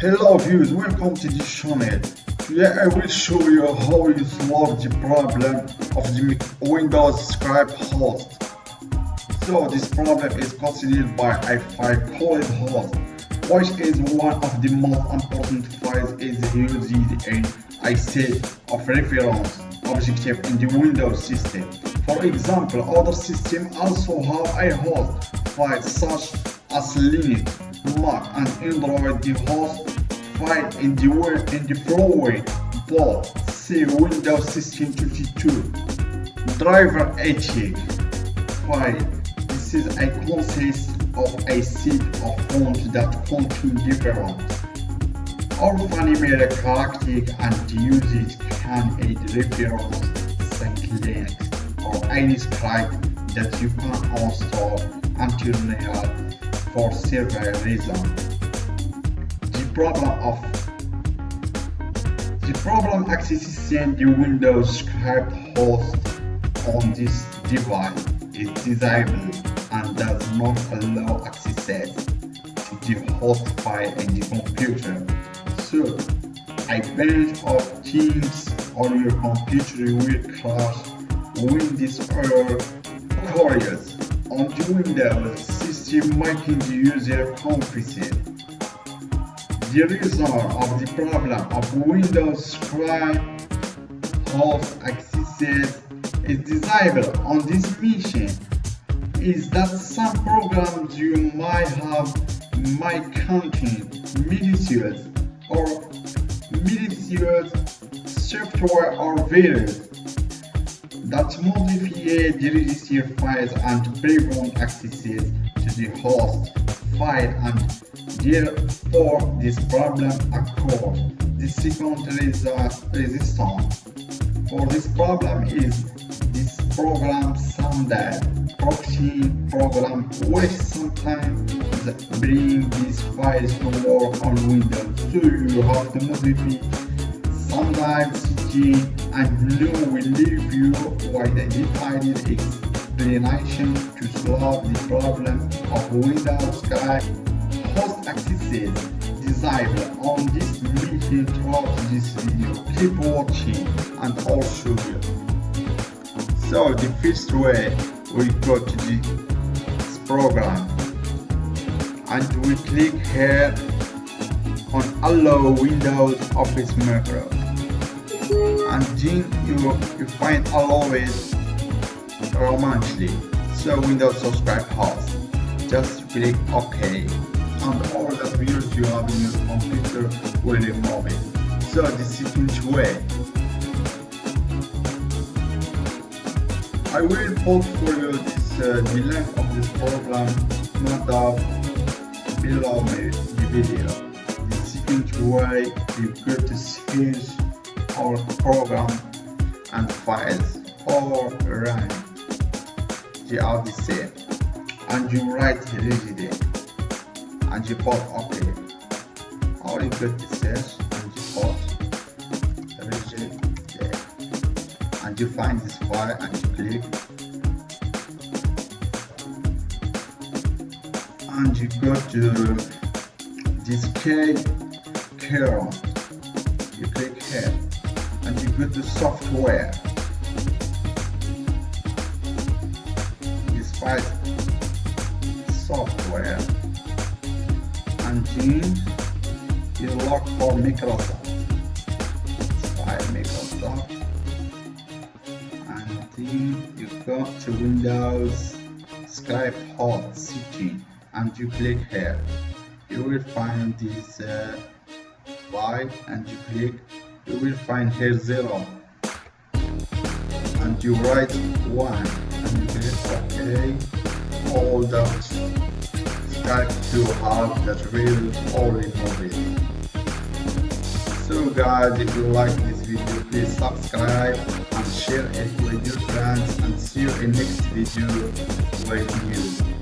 Hello viewers, welcome to this channel. Today I will show you how you solve the problem of the Windows script host. So this problem is considered by a file called host, which is one of the most important files is used in a set of reference objects in the Windows system. For example, other systems also have a host file such as Linux, Mac and Android. The host file in the following both say Windows System 32 driver ethic file. This is a consists of a set of fonts that contain different alphanumeric characters and users can add reference, sync links, or any script that you can install internal for several reasons. The problem accessing the Windows script host on this device is disabled and does not allow access to the host file in the computer. So, a bunch of things on your computer will crash when this error occurs on the Windows system, making the user confused. The reason of the problem of Windows script host access is disabled on this mission is that some programs you might have might contain malicious software or viruses that modify the register files and prevent access to the host file, and therefore this problem occurs. The second resistance for this problem is this program standard proxy program, which sometimes bring these files to work on Windows. So you have to modify sometimes and now we leave you with a detailed explanation to solve the problem of Windows script host access disabled on this mission throughout this video. Keep watching and I'll show you. So the first way, we go to this program and we click here on allow Windows Office macro, and then you find allow it romantically. So Windows subscribe host, just click OK and all the views you have in your computer will remove it. So the second way, I will put for you the link of this program not up below the video. The second way, you go to search our program and files or run. They are the same, and you write resident and you put OK, or you go to search and you put resident and you find this file and you click and you go to this current, you click here and you go to software, this file software, and then you look for Microsoft, this file Microsoft, and then you go to Windows script host setting and you click here. You will find this file and you click, you will find here 0 and you write 1 and you click OK. All the script to have that will all remove it. So guys, if you like this video, please subscribe and share it with your friends, and see you in next video with you.